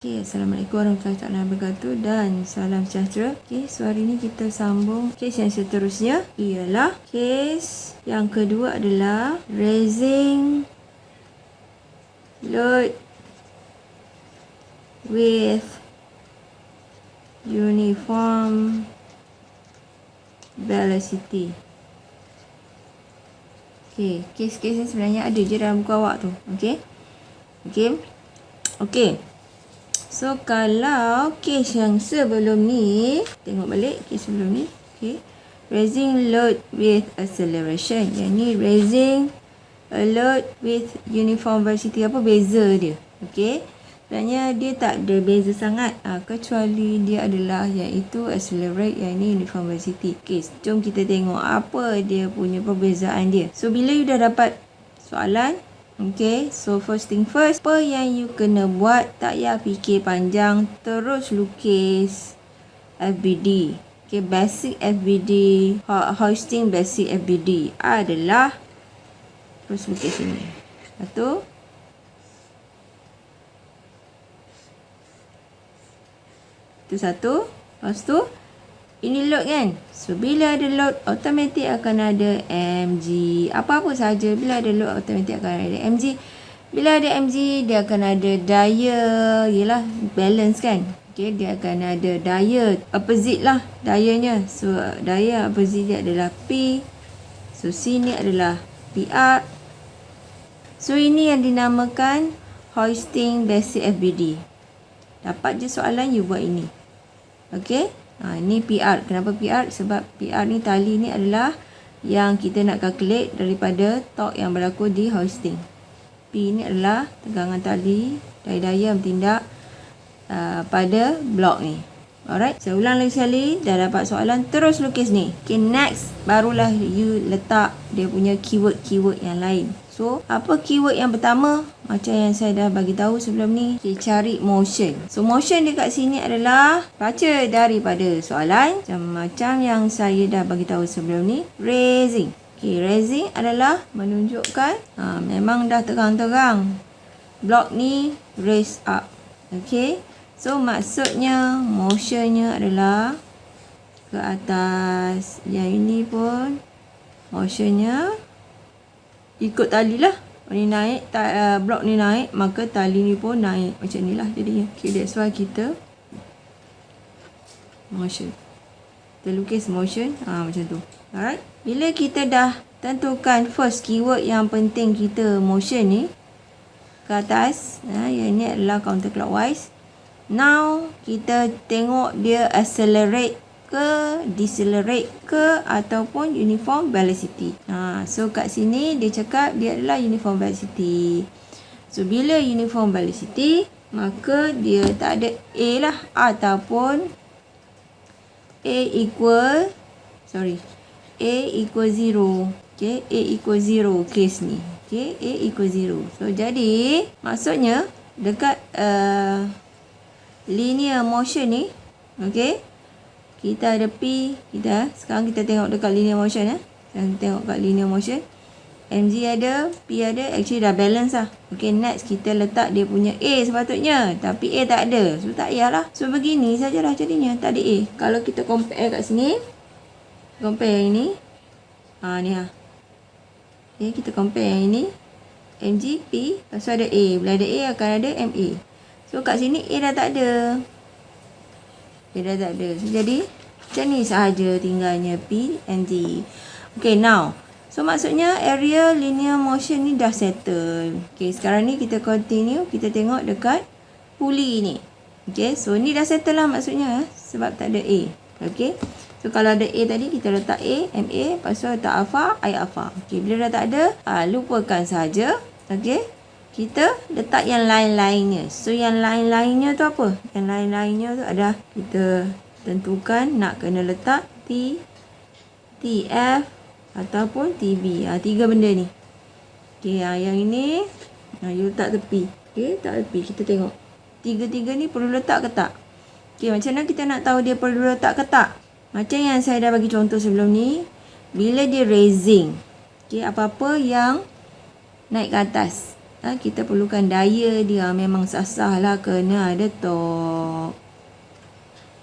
Okay, Assalamualaikum warahmatullahi wabarakatuh dan salam sejahtera. Okay, so hari ni kita sambung kes yang seterusnya ialah kes yang kedua adalah raising load with uniform velocity. Okay, kes-kes ni sebenarnya ada je dalam buku awak tu. Okay. So, kalau kes yang sebelum ni, tengok balik kes sebelum ni. Okay. Raising load with acceleration. Yang ni raising a load with uniform velocity. Apa beza dia? Okay. Sebenarnya dia tak ada beza sangat. Kecuali dia adalah iaitu accelerate, yang ni uniform velocity. Okay, jom kita tengok apa dia punya perbezaan dia. So, bila you dah dapat soalan, okay, so first thing first, apa yang you kena buat, tak payah fikir panjang, terus lukis FBD. Okay, basic FBD, hoisting basic FBD adalah terus lukis sini. Satu. Itu satu. Lepas tu, ini load kan. So, bila ada load, automatik akan ada mg. Apa-apa saja, bila ada load, automatik akan ada mg. Bila ada mg, dia akan ada daya. Yelah, balance kan. Okay, dia akan ada daya. Opposite lah, dayanya. So, daya opposite dia adalah P. So, sini adalah PR. So, ini yang dinamakan hoisting basic FBD. Dapat je soalan, you buat ini. Okay. Ni PR. Kenapa PR? Sebab PR ni, tali ni adalah yang kita nak calculate daripada torque yang berlaku di hoisting. P ni adalah tegangan tali, daya yang bertindak pada blok ni. Alright, saya ulang lagi sekali. Dah dapat soalan, terus lukis ni. Okay, next, barulah you letak dia punya keyword-keyword yang lain. So, apa keyword yang pertama? Macam yang saya dah bagi tahu sebelum ni. Okay, cari motion. So, motion dekat sini adalah baca daripada soalan. Macam yang saya dah bagi tahu sebelum ni. Raising. Okay, raising adalah menunjukkan memang dah terang-terang. Blok ni raise up. Okay. So, maksudnya motionnya adalah ke atas. Yang ini pun motionnya ikut tali lah. Ni naik, blok ni naik, maka tali ni pun naik. Macam ni lah jadinya. Okay, that's why kita motion. Kita lukis motion. Macam tu. Alright. Bila kita dah tentukan first keyword yang penting kita motion ni ke atas. Yang ni adalah counterclockwise. Now, kita tengok dia accelerate ke, decelerate ke, ataupun uniform velocity. So, kat sini dia cakap dia adalah uniform velocity. So, bila uniform velocity, maka dia tak ada A lah. Ataupun A equal 0. Okay, A equal 0 case ni. Okay, A equal 0. So, jadi, maksudnya, dekat linear motion ni, okay, kita ada P, sekarang kita tengok dekat linear motion. Sekarang tengok kat linear motion, mg ada, P ada, actually dah balance lah. Okay, next kita letak dia punya A sepatutnya, tapi A tak ada, so tak payahlah. So, begini sajalah jadinya, tak ada A. Kalau kita compare kat sini, compare yang ini, ni lah. Okay, kita compare yang ini, mg, P, lepas tu ada A. Bila ada A, akan ada MA. So, kat sini A dah tak ada. So, jadi, macam ni sahaja tinggalnya P and D. Okay, now. So, maksudnya area linear motion ni dah settle. Okay, sekarang ni kita continue. Kita tengok dekat pulley ni. Okay, so ni dah settle lah maksudnya. Sebab tak ada A. Okay. So, kalau ada A tadi, kita letak A, MA. Lepas tu letak alpha, I alpha. Okay, bila dah tak ada, lupakan saja. Okay. Kita letak yang lain-lainnya. So, yang lain-lainnya tu apa? Yang lain-lainnya tu adalah kita tentukan nak kena letak T, TF ataupun TB. Tiga benda ni. Okay, yang ini you letak tepi. Okay, tak tepi. Kita tengok. Tiga-tiga ni perlu letak ke tak? Okay, macam mana kita nak tahu dia perlu letak ke tak? Macam yang saya dah bagi contoh sebelum ni. Bila dia raising. Okay, apa-apa yang naik ke atas. kita perlukan daya dia memang sah-sah lah, kena ada torque.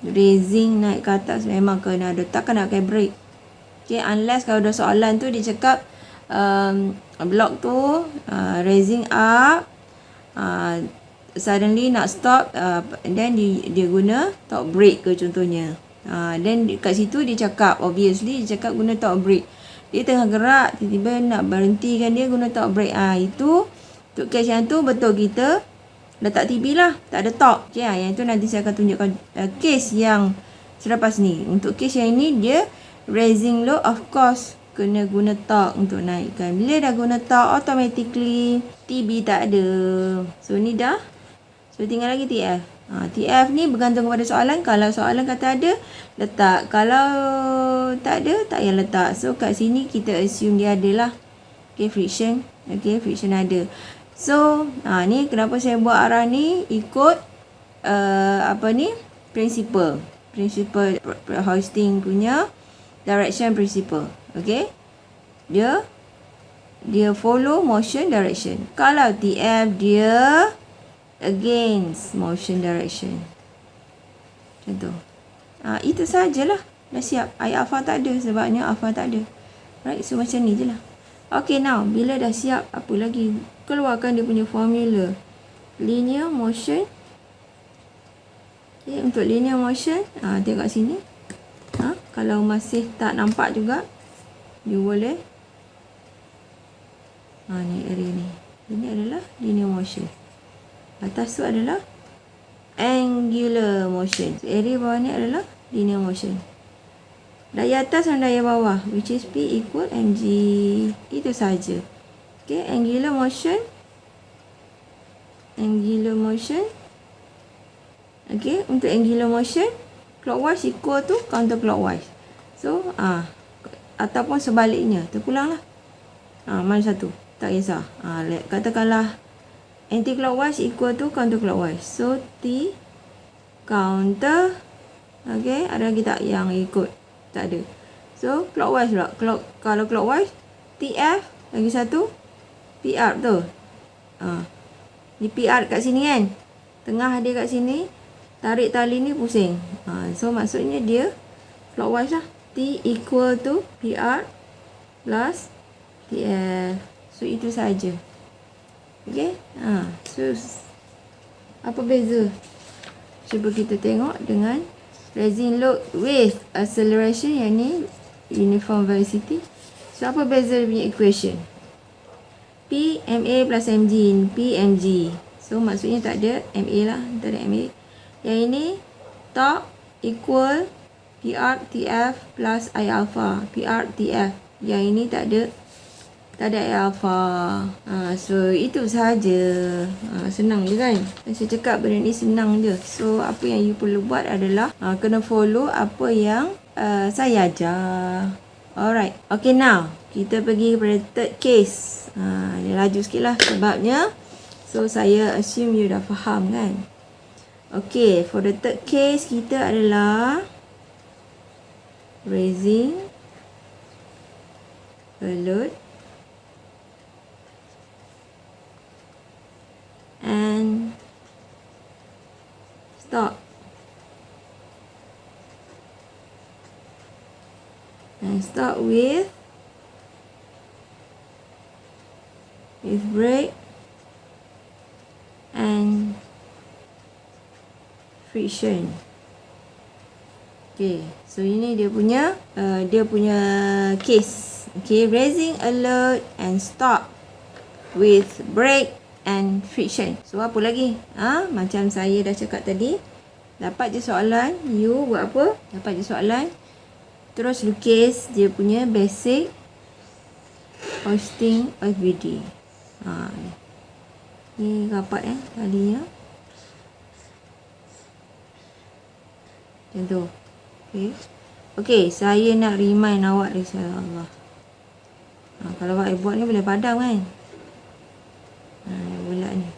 Raising naik ke atas memang kena ada, takkan nak pakai brake. Okay, unless kalau ada soalan tu dia cakap block tu raising up, suddenly nak stop, then dia guna torque brake ke contohnya. Then kat situ dia cakap, obviously dia cakap guna torque brake. Dia tengah gerak, tiba-tiba nak berhentikan dia guna torque brake. Itu untuk case yang tu betul kita letak TB lah, tak ada torque. Okay, yang tu nanti saya akan tunjukkan case yang selepas ni. Untuk case yang ini dia raising load, of course kena guna torque untuk naikkan. Bila dah guna torque, automatically TB tak ada. So ni dah. So tinggal lagi TF. TF ni bergantung kepada soalan. Kalau soalan kata ada, letak. Kalau tak ada, tak payah letak. So kat sini kita assume dia ada lah. Okay, friction. Okay, friction ada. So ni kenapa saya buat arah ni ikut principle hoisting punya direction principle. Okay, dia follow motion direction. Kalau TF dia against motion direction. Contoh. Itu sajalah. Dah siap. I alpha tak ada sebabnya alpha tak ada. Right, so macam ni je lah. Okay, now bila dah siap, apa lagi? Keluarkan dia punya formula. Linear motion. Okay, untuk linear motion, tengok sini. Kalau masih tak nampak juga, you boleh. Ni area ni. Ini adalah linear motion. Atas tu adalah angular motion. So, area bawah ni adalah linear motion. Daya atas dan daya bawah, which is P equal mg. Itu saja. Okay, angular motion. Okay, untuk angular motion, clockwise equal to counterclockwise. So, ataupun sebaliknya, terpulang lah. Mana satu? Tak kisah. Katakanlah anti-clockwise equal to counterclockwise. So, T counter. Okay, ada lagi tak yang ikut? Tak ada. So, clockwise pula. Kalau clockwise, TF. Lagi satu, PR tu. Ni PR kat sini kan. Tengah dia kat sini. Tarik tali ni pusing. So, maksudnya dia clockwise lah. T equal to PR plus TF. So, itu saja. Okay. So, apa beza? Cuba kita tengok dengan raising load with acceleration, yang ni uniform velocity. So, apa beza dia punya equation? P MA plus MG. P MG. So, maksudnya tak ada MA lah. Tak ada MA. Yang ini torque equal PR TF plus I alpha. PR TF. Yang ini tak ada I alpha. So, itu sahaja. Senang je kan? Saya cakap benda ni senang je. So, apa yang you perlu buat adalah kena follow apa yang saya ajar. Alright. Okay, now kita pergi kepada third case. Dia laju sikit lah sebabnya. So, saya assume you dah faham kan? Okay, for the third case kita adalah raising a load and stop. And start with brake and friction. Okay, so ini dia punya case. Okay, raising a load and stop with brake and friction. So apa lagi? Macam saya dah cakap tadi, dapat je soalan, you buat apa? Dapat je soalan, terus lukis dia punya basic hoisting FBD. Ni rapat talinya. Macam tu. Okay, saya nak remind awak insya-Allah. Kalau awak buat ni boleh padam kan? Bulat ni.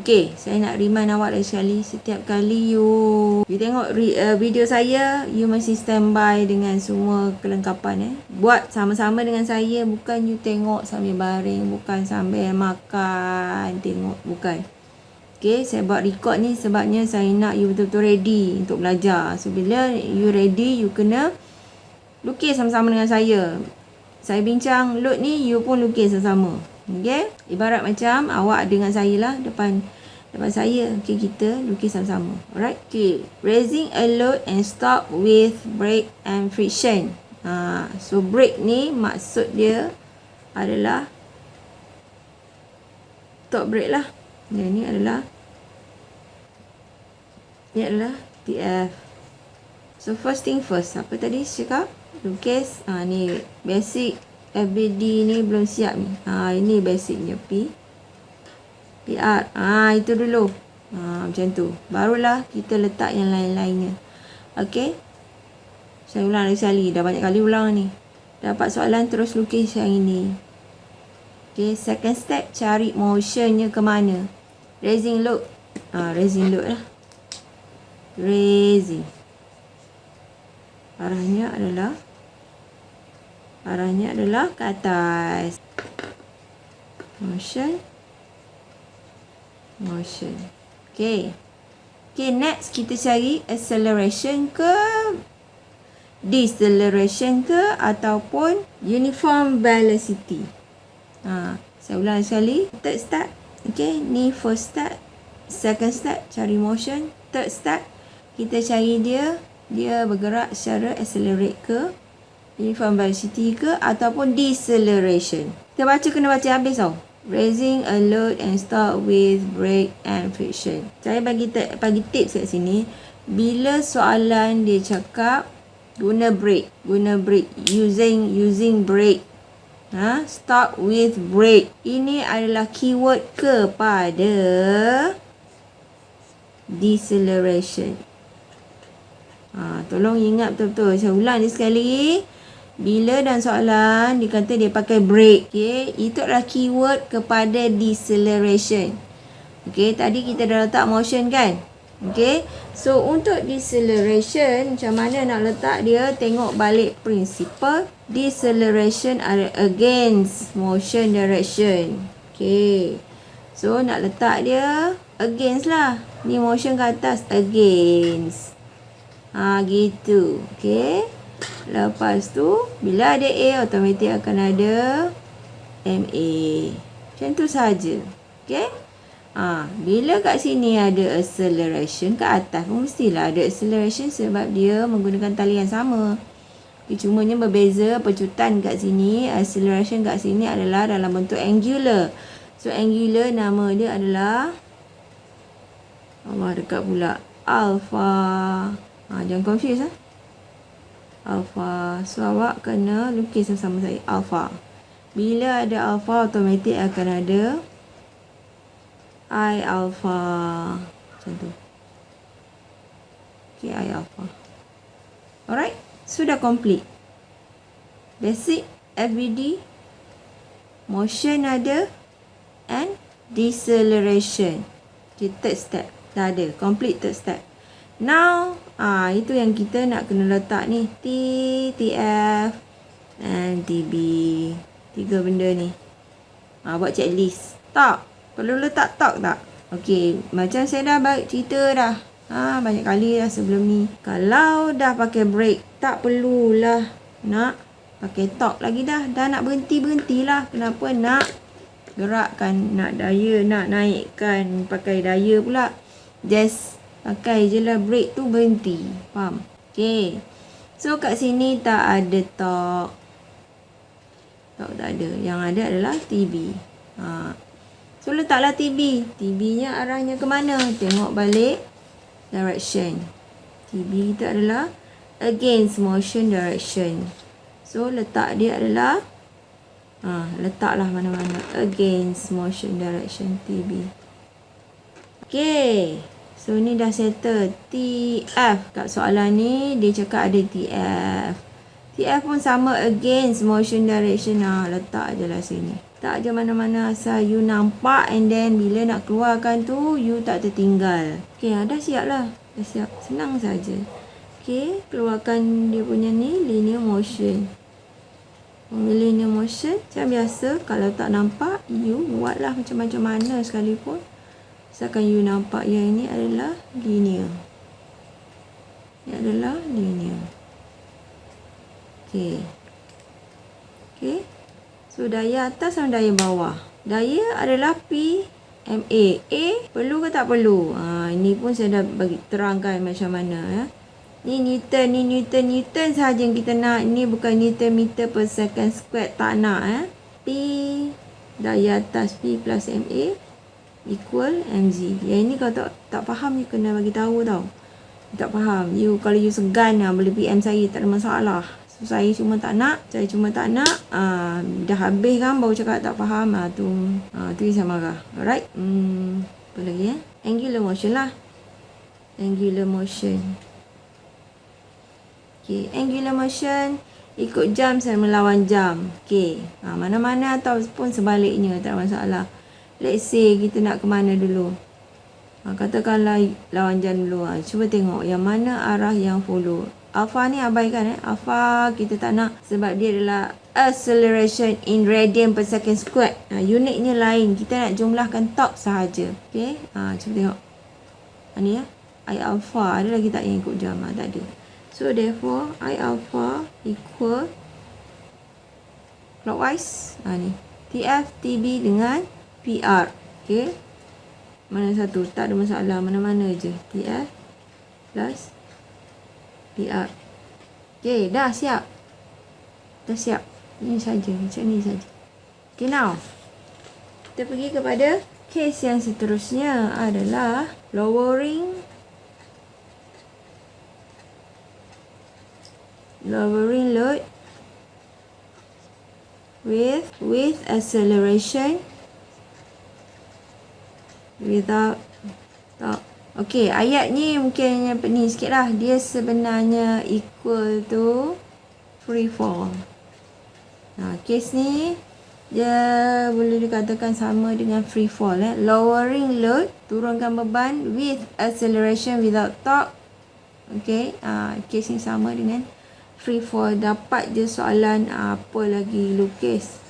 Okey, saya nak remind awak lagi sekali. Setiap kali you tengok video saya, you mesti standby dengan semua kelengkapan. Buat sama-sama dengan saya. Bukan you tengok sambil baring. Bukan sambil makan. Tengok. Bukan. Okey, saya buat record ni sebabnya saya nak you betul-betul ready untuk belajar. So, bila you ready, you kena lukis sama-sama dengan saya. Saya bincang load ni, you pun lukis sama-sama. Okay? Ibarat macam awak dengan saya lah depan saya. Okay, kita lukis sama-sama. Alright? Okay. Raising a load and stop with brake and friction. So, brake ni maksud dia adalah top brake lah. Ni adalah TF. So, first thing first. Apa tadi cakap? Lukis. Ni basic FBD ni belum siap ni. Ini basicnya PR. Itu dulu. Macam tu. Barulah kita letak yang lain-lainnya. Okey. Saya ulang lagi sekali. Dah banyak kali ulang ni. Dapat soalan terus lukis yang ini. Okey. Second step, cari motionnya ke mana. Raising load. Raising load lah. Raising. Arahnya adalah ke atas. Motion. Okay, next kita cari acceleration ke deceleration ke ataupun uniform velocity. Saya ulang sekali. Third step. Okay, ni first step. Second step, cari motion. Third step, kita cari dia bergerak secara accelerate ke, uniform velocity ke, ataupun deceleration. Kita kena baca habis tau. Raising a load and start with brake and friction. Saya bagi tips kat sini. Bila soalan dia cakap guna brake, using brake. Start with brake. Ini adalah keyword kepada deceleration. Tolong ingat betul-betul. Saya ulang ni sekali. Bila dalam soalan dia kata dia pakai brake, okay, itu adalah keyword kepada deceleration. Okay, tadi kita dah letak motion kan? Okay, so untuk deceleration macam mana nak letak dia? Tengok balik principle. Deceleration are against motion direction. Okay, so nak letak dia against lah. Ni motion ke atas, against. Gitu. Okay. Lepas tu, bila ada A, automatik akan ada MA. Macam tu saja. Okay. Bila kat sini ada acceleration ke atas pun mestilah ada acceleration sebab dia menggunakan tali yang sama. Okay, cumanya berbeza pecutan kat sini. Acceleration kat sini adalah dalam bentuk angular. So, angular nama dia adalah dekat pula alpha. Jangan confuse alpha. So, awak kena lukis sama saya. Alpha. Bila ada alpha, automatik akan ada I alpha. Macam tu. Okay, I alpha. Alright. Sudah complete. Basic, FBD, motion ada, and deceleration. Okay, third step. Dah ada. Complete third step. Now, itu yang kita nak kena letak ni. T, TF, and TB. 3 benda ni. Buat checklist. Tak. Perlu letak tak? Okey. Macam saya dah bagi cerita dah. Banyak kali dah sebelum ni. Kalau dah pakai brake, tak perlulah nak pakai torque lagi dah. Dah nak berhentilah. Kenapa nak gerakkan, nak daya, nak naikkan pakai daya pula. Just pakai je lah brake tu, berhenti. Faham? Okay. So, kat sini tak ada torque. Torque tak ada. Yang ada adalah TB. So, letaklah TB. TB-nya arahnya ke mana? Tengok balik direction. TB kita adalah against motion direction. So, letak dia adalah letaklah mana-mana. Against motion direction TB. Okay. So, ni dah settle. TF. Kat soalan ni, dia cakap ada TF. TF pun sama against motion direction. Letak je lah sini. Tak je mana-mana asal you nampak, and then bila nak keluarkan tu you tak tertinggal. Okay, dah siap lah. Dah siap. Senang saja. Okay, keluarkan dia punya ni linear motion. Linear motion macam biasa. Kalau tak nampak, you buatlah macam-macam mana sekalipun. Asalkan you nampak yang ini adalah linear. Ini adalah linear. Okay. Okay. So, daya atas sama daya bawah. Daya adalah PMA. A perlu ke tak perlu? Ini pun saya dah bagi terangkan macam mana. Ya. Ni Newton sahaja yang kita nak. Ini bukan Newton meter per second square. Tak nak. P, daya atas P plus MA equal mg. Yang ini kalau tak faham, you kena bagi tahu tau. Tak faham. Kalau you segan boleh PM saya, tak ada masalah. So, saya cuma tak nak. Dah habis kan baru cakap tak faham. Tu saya marah. Alright. Apa lagi Angular motion lah. Angular motion. Okay. Angular motion ikut jam sama melawan jam. Okay. Mana-mana ataupun sebaliknya, tak ada masalah. Let's say kita nak ke mana dulu. Katakanlah lawan jam dulu. Cuba tengok yang mana arah yang follow. Alpha ni abaikan. Alpha kita tak nak sebab dia adalah acceleration in radian per second squared. Unitnya lain. Kita nak jumlahkan torque sahaja. Okay. Cuba tengok. Ni I alpha. Ada lagi tak yang ikut jam? Tak ada. So therefore I alpha equal clockwise. Ni TF, TB dengan PR. Okay. Mana satu? Tak ada masalah. Mana-mana je. TF plus PR. Okay, dah siap. Dah siap. Ini saja. Macam ni saja. Okay, now. Kita pergi kepada case yang seterusnya adalah lowering load with acceleration without torque. Okey, ayat ni mungkin ni sikit lah. Dia sebenarnya equal to free fall. Case ni dia boleh dikatakan sama dengan free fall. Lowering load, turunkan beban with acceleration without torque. Okey, case ni sama dengan free fall. Dapat je soalan apa lagi lukis.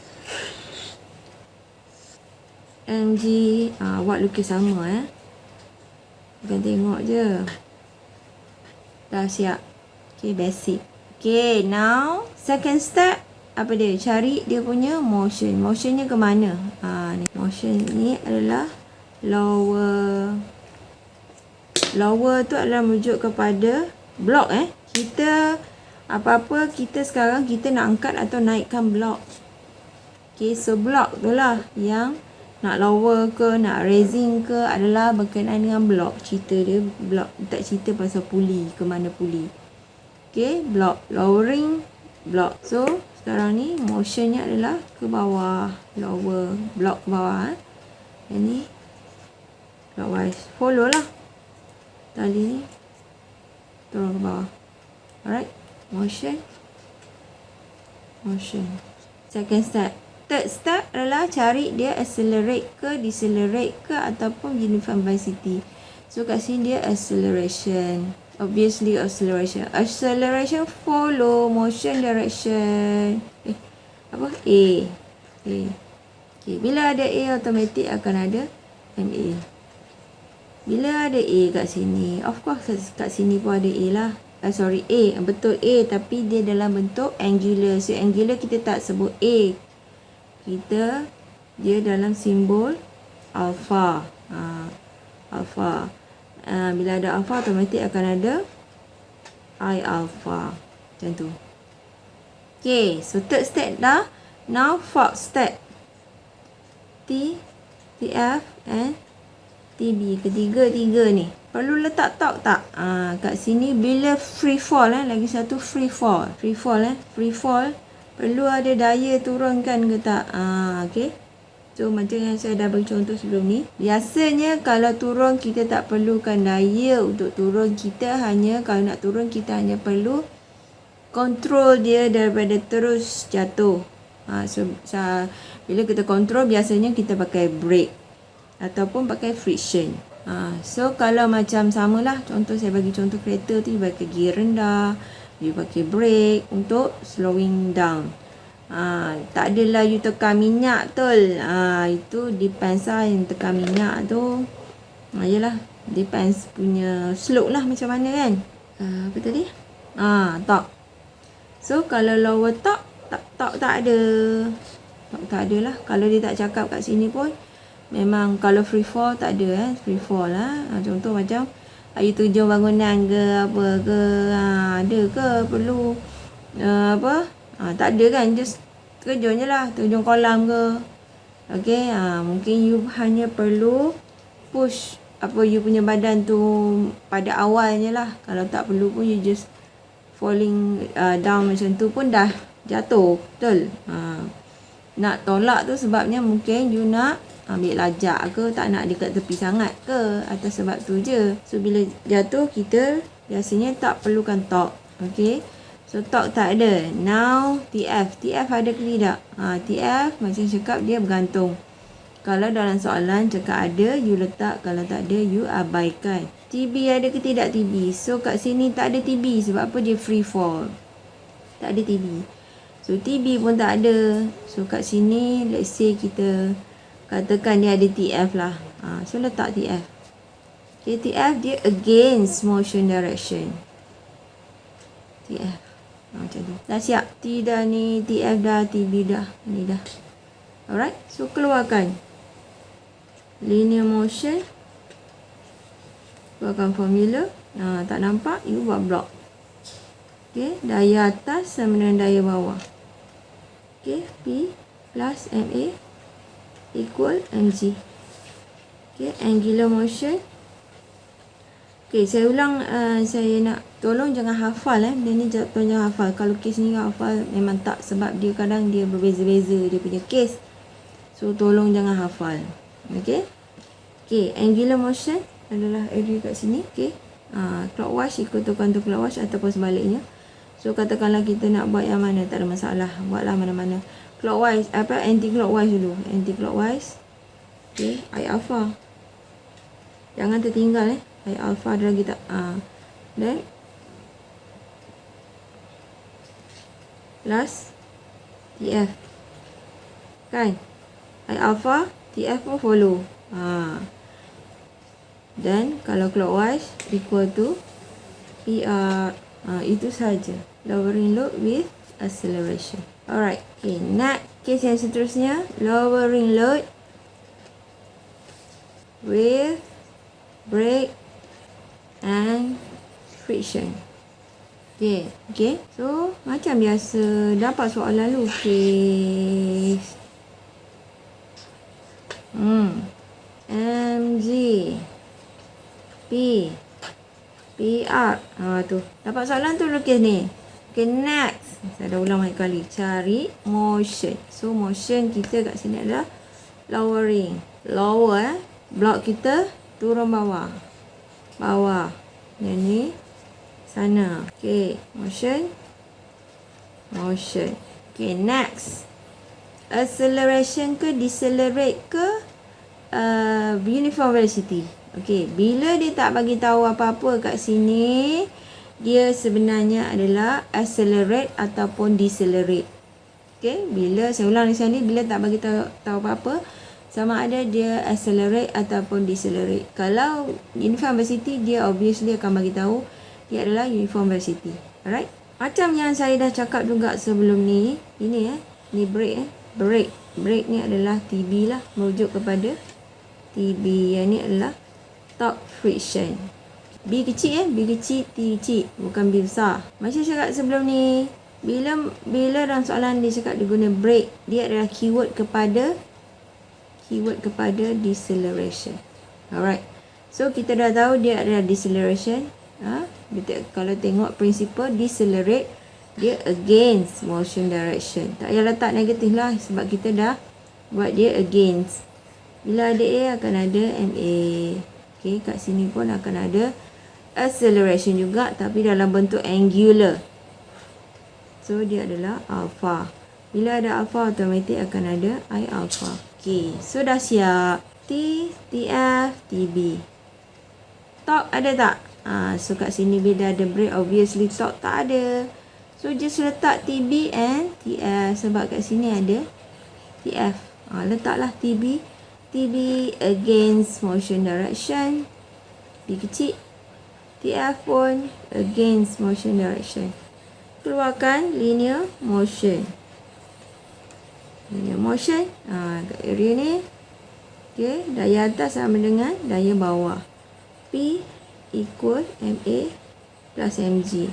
MG, buat lukis sama Bukan tengok je. Dah siap. Okay, basic. Okay, now second step. Apa dia? Cari dia punya motion. Motionnya ke mana? Ni. Motion ni adalah lower. Lower tu adalah merujuk kepada block Kita apa-apa kita sekarang kita nak angkat atau naikkan block. Okay, so block tu lah yang nak lower ke, nak raising ke adalah berkenaan dengan block. Cerita dia block. Tak cerita pasal puli, ke mana puli. Okay, block. Lowering block. So, sekarang ni motionnya adalah ke bawah. Lower block ke bawah. Yang ni clockwise. Follow lah. Tali ni turun ke bawah. Alright. Motion. Second step. Third step adalah cari dia accelerate ke, decelerate ke ataupun uniform velocity. So kat sini dia acceleration. Obviously acceleration. Acceleration follow motion direction. Apa? A. Okay. Bila ada A, automatic akan ada MA. Bila ada A kat sini, of course kat sini pun ada A lah. A. Betul A, tapi dia dalam bentuk angular. So angular kita tak sebut A. Dia dalam simbol alpha. Alpha. Bila ada alpha, automatik akan ada I alpha. Macam tu. Okay, so third step dah. Now fourth step. T, TF and TB. Ketiga-tiga ni. Perlu letak torque tak? Kat sini bila free fall lagi satu free fall. Free fall perlu ada daya turunkan ke tak? Okay. So macam yang saya dah bagi contoh sebelum ni. Biasanya kalau turun kita tak perlukan daya untuk turun. Kalau nak turun kita hanya perlu control dia daripada terus jatuh. Bila kita control, biasanya kita pakai brake ataupun pakai friction. So kalau macam samalah, contoh saya bagi contoh kereta tu, you pakai gear rendah, you pakai brake untuk slowing down. Tak adalah you tekan minyak tol. Itu depends lah yang tekan minyak tu. Yelah, depends punya slope lah macam mana kan. Apa tadi? Torque. So kalau lower torque, torque tak ada. Torque tak ada lah. Kalau dia tak cakap kat sini pun, memang kalau free fall tak ada free fall lah. Contoh macam you terjun bangunan ke apa ke, ada ke perlu tak ada kan, just terjun je lah, terjun kolam ke. Okay, mungkin you hanya perlu push you punya badan tu pada awalnya lah. Kalau tak perlu pun you just falling down macam tu pun dah jatuh, betul. Nak tolak tu sebabnya mungkin you nak ambil lajak ke, tak nak dekat tepi sangat ke, atas sebab tu je. So bila jatuh, kita biasanya tak perlukan torque. Okay, so torque tak ada. Now TF ada ke tidak? TF macam cakap dia bergantung. Kalau dalam soalan cakap ada, you letak. Kalau tak ada, you abaikan. TB ada ke tidak TB? So kat sini tak ada TB. Sebab apa? Dia free fall, tak ada TB. So TB pun tak ada. So kat sini, let's say kita katakan dia ada TF lah. So letak TF. Okay, TF dia against motion direction. TF. Macam tu. Dah siap? T dah ni, TF dah, TB dah. Ni dah. Alright. So keluarkan linear motion. Keluarkan formula. Tak nampak? You buat block. Okay. Daya atas sama dengan daya bawah. Okay. P plus MA equal mg. Okay. Angular motion. Okay. Saya ulang. Saya nak tolong jangan hafal. Dia ni tolong jangan hafal. Kalau kes ni hafal memang tak. Sebab dia kadang dia berbeza-beza dia punya kes. So tolong jangan hafal. Okay. Okay. Angular motion adalah area kat sini. Okay. Clockwise ikut to clockwise ataupun sebaliknya. So katakanlah kita nak buat yang mana, tak ada masalah. Buatlah mana-mana. Clockwise, anti-clockwise dulu. Anti-clockwise. Okay, I alpha. Jangan tertinggal I alpha ada lagi tak? Then plus TF. Kan? I alpha, TF pun follow. Dan kalau clockwise equal to PR. Itu saja. Lowering load with acceleration. Alright. Okay. Next case yang seterusnya. Lowering load with brake and friction. Okay. Okay. So, macam biasa. Dapat soalan lalu. Case MG P PR. Tu. Dapat soalan tu lukis ni. Okay, next. Saya dah ulang banyak kali. Cari motion. So, motion kita kat sini adalah lowering. Lower, block kita turun bawah. Bawah. Yang ni sana. Okay, motion. Motion. Okay, next. Acceleration ke decelerate ke uniform velocity. Okey, bila dia tak bagi tahu apa-apa kat sini, dia sebenarnya adalah accelerate ataupun decelerate. Okey, bila saya ulang di sini, bila tak bagi tahu apa-apa, sama ada dia accelerate ataupun decelerate. Kalau uniform velocity, dia obviously akan bagi tahu dia adalah uniform velocity. Alright? Macam yang saya dah cakap juga sebelum ni, ini ni brake brake. Brake ni adalah TB lah, merujuk kepada TB. Yang ni adalah torque friction. B kecil B kecil, T kecil, bukan B besar. Macam cakap sebelum ni, bila dalam soalan dia cakap dia guna brake, dia adalah keyword kepada deceleration. Alright. So kita dah tahu dia adalah deceleration. Kalau tengok prinsipal decelerate, dia against motion direction. Tak payah letak negatif lah sebab kita dah buat dia against. Bila ada A akan ada MA. Okay, kat sini pun akan ada acceleration juga, tapi dalam bentuk angular. So, dia adalah alpha. Bila ada alpha, automatik akan ada I alpha. Okay, so dah siap. T, TF, TB. Top ada tak? So kat sini bila ada break, obviously top tak ada. So just letak TB and TF. Sebab kat sini ada TF. Letaklah TB. TB against motion direction. B kecil. TF pun against motion direction. Keluarkan linear motion. Linear motion. Kat area ni. Okay, daya atas sama dengan daya bawah. P equal MA plus MG.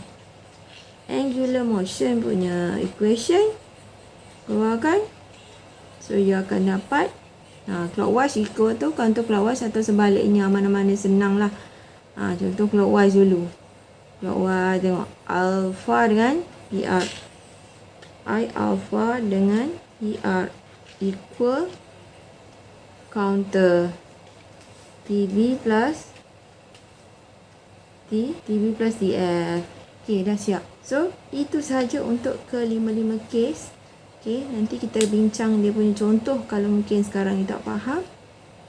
Angular motion punya equation. Keluarkan. So, you akan dapat clockwise equal tu contoh clockwise atau sebaliknya. Mana-mana senang lah. Contoh clockwise dulu. Clockwise tengok. Alpha dengan PR. I alpha dengan PR equal counter TB plus TB plus TF. Okay, dah siap. So, itu sahaja untuk ke-5 case. Okay, nanti kita bincang dia punya contoh. Kalau mungkin sekarang ni tak faham,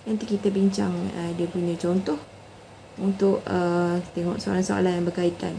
nanti kita bincang dia punya contoh untuk tengok soalan-soalan yang berkaitan.